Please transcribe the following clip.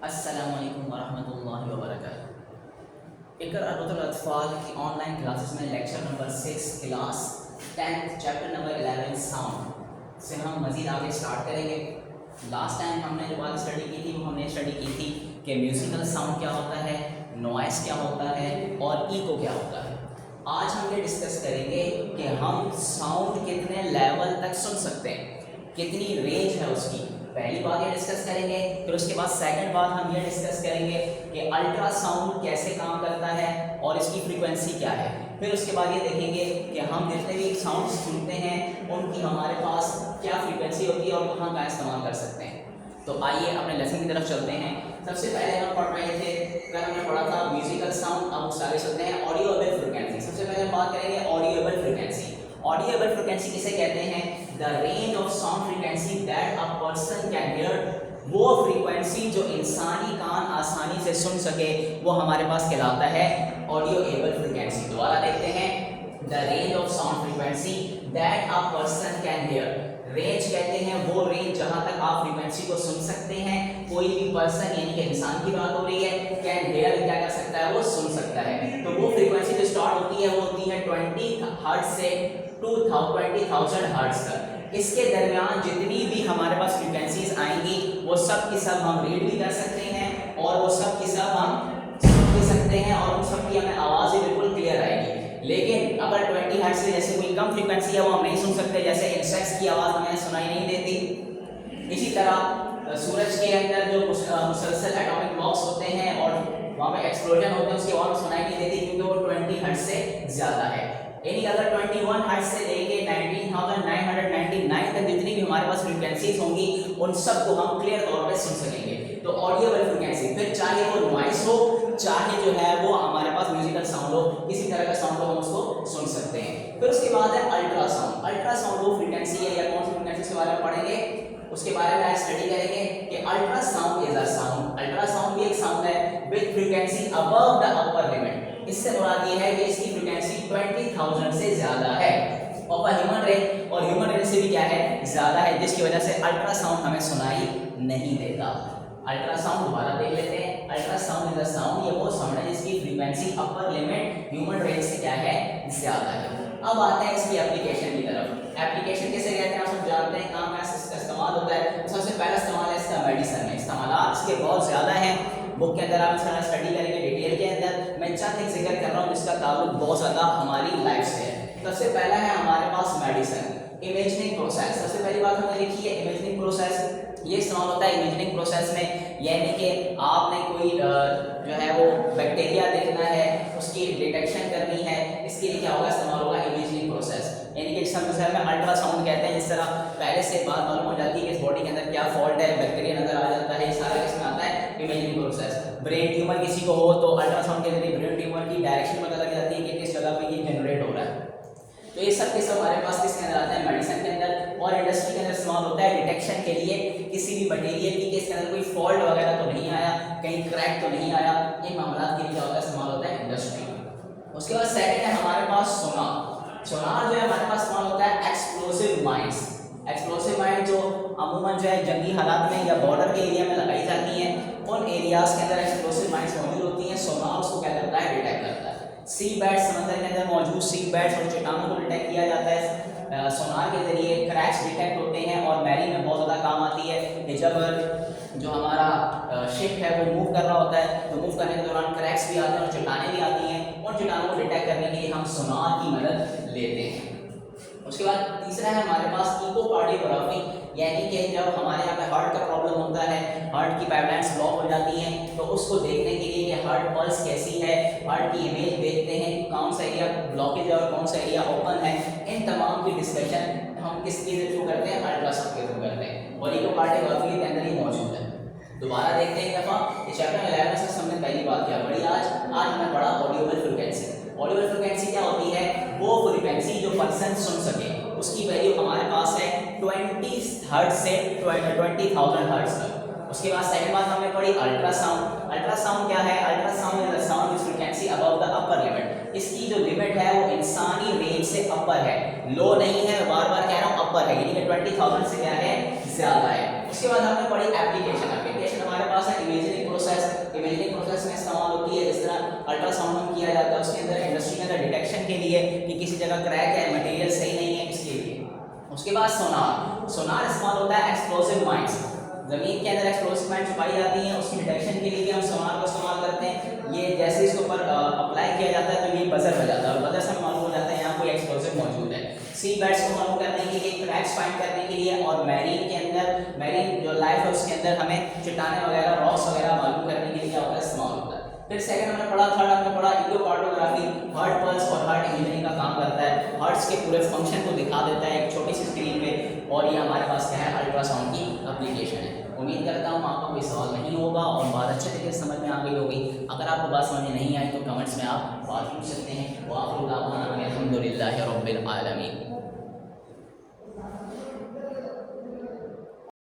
अस्सलामुअलैकुम वरहमतुल्लाहि वबरकातुहू। इक़रा अल अतफ़ाल की ऑनलाइन क्लासेस में lecture number 6 class 10th chapter number 11 sound से हम मज़ीद आगे स्टार्ट करेंगे। लास्ट टाइम हमने जो बात स्टडी की थी वो हमने स्टडी की थी कि म्यूज़िकल साउंड क्या होता है, नॉइस क्या होता है और इको क्या होता है। आज हम ये डिस्कस करेंगे कि हम साउंड कितने लेवल तक सुन सकते हैं, कितनी रेंज है उसकी। पहली बात ये डिस्कस करेंगे, फिर उसके बाद सेकंड बात हम ये डिस्कस करेंगे कि अल्ट्रासाउंड कैसे काम करता है और इसकी फ्रीक्वेंसी क्या है। फिर उसके बाद ये देखेंगे कि हम जितने भी साउंड सुनते हैं उनकी हमारे पास क्या फ्रीक्वेंसी होती है और कहाँ का इस्तेमाल कर सकते हैं। तो आइए अपने लेसन की तरफ चलते हैं। सबसे पहले हम पढ़ रहे थे, कल हमने पढ़ा था म्यूजिकल साउंड, अब उससे आगे चलते हैं ऑडियोएबल फ्रीक्वेंसी। सबसे पहले बात करेंगे ऑडियोएबल फ्रीक्वेंसी। ऑडियोएबल फ्रीक्वेंसी किसे कहते हैं? The range of sound frequency that a person can hear. वो फ्रीक्वेंसी जो इंसानी कान आसानी से सुन सके वो हमारे पास कहलाता है ऑडियोएबल फ्रीक्वेंसी। दोबारा देखते हैं, the range of sound frequency that a person can hear. Range कहते हैं वो रेंज जहां तक आप फ्रीक्वेंसी को सुन सकते हैं। कोई भी पर्सन यानी कि इंसान की बात हो रही है, कैन हियर क्या कर सकता है, वो सुन सकता है। तो वो फ्रीक्वेंसी जो स्टार्ट होती है वो होती है 20 हर्ट्ज से 20,000 हर्ट्ज तक। इसके दरमियान जितनी भी हमारे पास फ्रीक्वेंसीज आएंगी वो सब की सब हम रीड भी कर सकते हैं और वो सब की सब हम सुन भी सकते हैं और उन सब की हमें आवाज़ बिल्कुल क्लियर आएगी। लेकिन अगर 20 हर्ट्ज से जैसे कोई कम फ्रीक्वेंसी है वो हम नहीं सुन सकते, जैसे इंसेक्ट्स की आवाज़ हमें सुनाई नहीं देती। इसी तरह सूरज के अंदर जो मुसलसल एटॉमिक ब्लॉक्स होते हैं और वहाँ पे एक्सप्लोजन होते हैं उसकी आवाज़ सुनाई नहीं देती क्योंकि वो 20 हर्ट्ज से ज़्यादा है। यानी अगर 21 हर्ट्ज से लेके 19,999 तक जितनी भी हमारे पास फ्रीक्वेंसीज होंगी उन सबको हम क्लियर तौर पे सुन सकेंगे। तो ऑडियोबल फ्रीक्वेंसी, फिर चाहे वो नॉइस हो चाहे जो है वो हमारे पास म्यूजिकल साउंड हो, किसी तरह का साउंड हो हम उसको सुन सकते हैं। फिर उसके बाद है अल्ट्रासाउंड। अल्ट्रासाउंड वो फ्रीक्वेंसी है या कौन सी फ्रीक्वेंसी के बारे में पढ़ेंगे, उसके बारे में आज स्टडी करेंगे कि ultrasound is a sound. Ultrasound भी एक साउंड है with frequency above the upper limit. इससे मुराद ये है कि इसकी फ्रीक्वेंसी 20,000 से ज्यादा है और ह्यूमन रेंज, और ह्यूमन रेंज से भी क्या है, ज्यादा है, जिसकी वजह से अल्ट्रासाउंड हमें सुनाई नहीं देता। अल्ट्रासाउंड दोबारा देख लेते हैं। अल्ट्रासाउंड इज अ साउंड, ये वो साउंड है जिसकी frequency upper limit human range से क्या है, ज्यादा है। अब आते हैं इसकी एप्लीकेशन की तरफ। एप्लीकेशन किसे कहते हैं आप सब जानते हैं, कहाँ कहाँ इसका इस्तेमाल होता है। सबसे पहला इस्तेमाल है इसका मेडिसिन में। इस्तेमाल इसके बहुत ज़्यादा हैं, बुक के अंदर आप इसका स्टडी करेंगे डिटेल के अंदर। मैं चंद एक जिक्र कर रहा हूँ जिसका ताल्लुक बहुत ज़्यादा हमारी लाइफ से है। सबसे पहला है हमारे पास मेडिसिन, इमेजिनिंग प्रोसेस। सबसे पहली बात हमने लिखी है इमेजिनिंग प्रोसेस। ये इस्तेमाल होता है इमेजिनिंग प्रोसेस में, यानी कि आपने कोई जो है वो बैक्टीरिया देखना है, उसकी डिटेक्शन करनी है, इसके लिए क्या होगा, इस्तेमाल होगा इमेजिनिंग प्रोसेस। यानी कि जिसे में अल्ट्रासाउंड कहते हैं। जिस तरह पहले से बात मालूम हो जाती है कि इस बॉडी के अंदर क्या फॉल्ट है, बैक्टीरिया नजर आ जाता है, ये सारा इसमें आता है इमेजिनिंग प्रोसेस। ब्रेन ट्यूमर किसी को हो तो अल्ट्रासाउंड के जरिए ब्रेन ट्यूमर की डायरेक्शन पता लग जाती है कि किस जगह पे ये जनरेट हो रहा है। तो ये सब के सब हमारे पास किसके अंदर आते हैं, मेडिसिन के अंदर। और इंडस्ट्री के अंदर इस्तेमाल होता है डिटेक्शन के लिए, किसी भी मटेरियल की इसके अंदर कोई फॉल्ट वगैरह तो नहीं आया, कहीं क्रैक तो नहीं आया, इन मामला के लिए होता है इस्तेमाल होता है इंडस्ट्री। उसके बाद सेकंड है हमारे पास सोनार। सोनार जो है हमारे पास इस्तेमाल होता है एक्सप्लोसिव माइंस। एक्सप्लोसिव माइंड जो अमूमन जो है जंगी हालात में या बॉर्डर के एरिया में लगाई जाती हैं, उन एरियाज के अंदर एक्सप्लोसिव माइंस मौजूद होती हैं। सोनार उसको क्या करता है, डिटेक्ट करता है। सी बैट, समंदर के अंदर मौजूद सी बैट्स और चट्टानों को डिटेक्ट किया जाता है सोनार के जरिए। क्रैक्स डिटेक्ट होते हैं और मैरीन में बहुत ज़्यादा काम आती है कि जब जो हमारा शिप है वो मूव कर रहा होता है तो मूव करने के दौरान क्रैक्स भी आते हैं और चट्टानें भी आती हैं। उन चट्टानों को डिटेक्ट करने के लिए हम सोनार की मदद लेते हैं। उसके बाद तीसरा है हमारे पास इकोकार्डियोग्राफी, यानी कि जब हमारे यहाँ पे हार्ट का प्रॉब्लम होता है, हार्ट की पाइपलाइंस ब्लॉक हो जाती हैं, तो उसको देखने के लिए कि हार्ट पल्स कैसी है, हार्ट की इमेज देखते हैं, कौन सा एरिया ब्लॉकेज है और कौन सा एरिया ओपन है। इन तमाम की डिस्कशन हम किसके थ्रू करते हैं, अल्ट्रासाउंड के थ्रू करते हैं और इकोकार्डियोग्राफी के अंदर ही मौजूद है। दोबारा देखते हैं एक दफ़ा, ये चैप्टर 11 से हमने पहली बात क्या पढ़ी, आज हमने पढ़ा ऑडियोबल फ्रीक्वेंसी। ऑडियोबल फ्रीक्वेंसी क्या होती है, वो फ्रीक्वेंसी जो पर्सन सुन सके, उसकी वैल्यू हमारे पास है 20 हर्ट्ज से 20,000 हर्ट्ज तक। उसके बाद सेकंड बात हमने पढ़ी अल्ट्रासाउंड। अल्ट्रासाउंड क्या है, ultrasound is a sound with frequency above the upper limit. इसकी जो लिमिट है वो इंसानी रेंज से अपर है, लो नहीं है, बार बार कह रहा हूँ अपर है, यानी कि 20,000 से क्या है, ज्यादा है। उसके बाद हमने पढ़ी एप्लीकेशन। एप्लीकेशन हमारे पास पास है इमेजिंग प्रोसेस। इमेजिंग प्रोसेस में इस्तेमाल होती है, जिस तरह अल्ट्रासाउंड में किया जाता है, उसके अंदर इंडस्ट्री के अंदर डिटेक्शन के लिए कि किसी जगह क्रैक है, मटेरियल सही नहीं है, इसके लिए। उसके बाद सोनार। सोनार इस्तेमाल होता है एक्सप्लोसिव माइंस, ज़मीन के अंदर एक्सप्लोसिव माइंस छुपाई जाती हैं, उसकी डिटेक्शन के लिए भी हम सोनार को इस्तेमाल करते हैं। ये जैसे इसके ऊपर अप्लाई किया जाता है तो ये बजर बजाता है और बजर से मालूम हो जाता है यहाँ कोई एक्सप्लोसिव मौजूद है। सी बेड्स को मालूम करने के लिए, क्रैक्स फाइंड करने के लिए, और मैरीन के अंदर, मैरीन जो लाइफ है उसके अंदर हमें चट्टानें वगैरह, रॉक्स वगैरह मालूम करने के लिए क्या होता है, इस्तेमाल होता है। फिर सेकंड हमने पढ़ा, थर्ड हमने पढ़ा इकोकार्टोग्राफी। हार्ट पल्स और हार्ट इमेजिंग का काम करता है, हार्ट्स के पूरे फंक्शन को दिखा देता है एक छोटी सी स्क्रीन पे, और ये हमारे पास क्या है, अल्ट्रासाउंड की एप्लीकेशन है। उम्मीद करता हूँ आपको कोई सवाल नहीं होगा और बात अच्छे तरीके से समझ में आ गई होगी। अगर आपको बात समझ में नहीं आई तो कमेंट्स में आप बात पूछ सकते हैं। वाखिर दावाना अनिल हम्दुलिल्लाहि रब्बिल आलमीन।